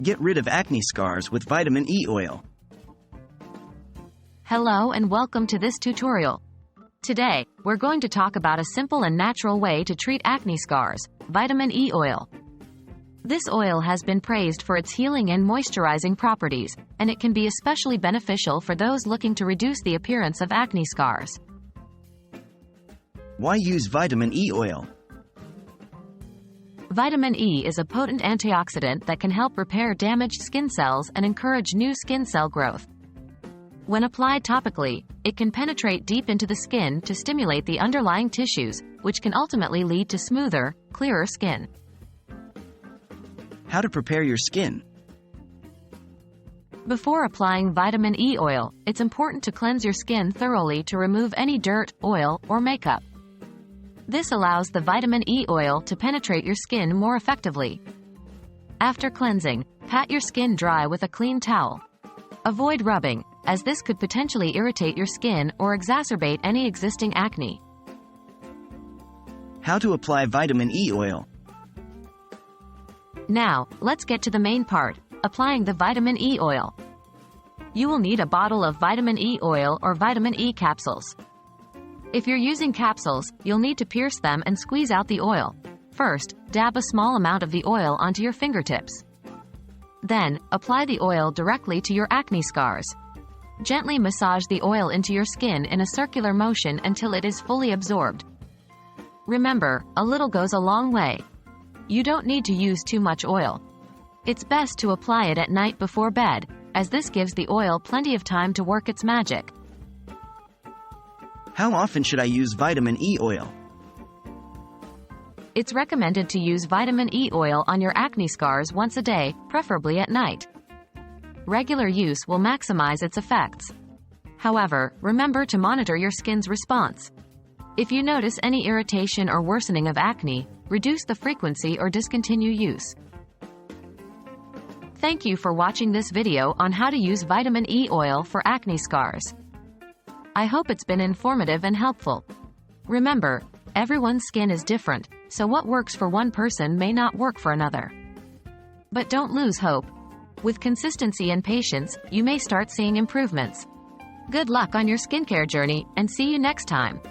Get rid of acne scars with vitamin E oil. Hello and welcome to this tutorial. Today, we're going to talk about a simple and natural way to treat acne scars, vitamin E oil. This oil has been praised for its healing and moisturizing properties, and it can be especially beneficial for those looking to reduce the appearance of acne scars. Why use vitamin E oil? Vitamin E is a potent antioxidant that can help repair damaged skin cells and encourage new skin cell growth. When applied topically, it can penetrate deep into the skin to stimulate the underlying tissues, which can ultimately lead to smoother, clearer skin. How to prepare your skin? Before applying vitamin E oil, it's important to cleanse your skin thoroughly to remove any dirt, oil, or makeup. This allows the vitamin E oil to penetrate your skin more effectively. After cleansing, pat your skin dry with a clean towel. Avoid rubbing, as this could potentially irritate your skin or exacerbate any existing acne. How to apply vitamin E oil? Now, let's get to the main part, applying the vitamin E oil. You will need a bottle of vitamin E oil or vitamin E capsules. If you're using capsules, you'll need to pierce them and squeeze out the oil. First, dab a small amount of the oil onto your fingertips. Then, apply the oil directly to your acne scars. Gently massage the oil into your skin in a circular motion until it is fully absorbed. Remember, a little goes a long way. You don't need to use too much oil. It's best to apply it at night before bed, as this gives the oil plenty of time to work its magic. How often should I use vitamin E oil? It's recommended to use vitamin E oil on your acne scars once a day, preferably at night. Regular use will maximize its effects. However, remember to monitor your skin's response. If you notice any irritation or worsening of acne, reduce the frequency or discontinue use. Thank you for watching this video on how to use vitamin E oil for acne scars. I hope it's been informative and helpful. Remember, everyone's skin is different, so what works for one person may not work for another. But don't lose hope. With consistency and patience, you may start seeing improvements. Good luck on your skincare journey, and see you next time.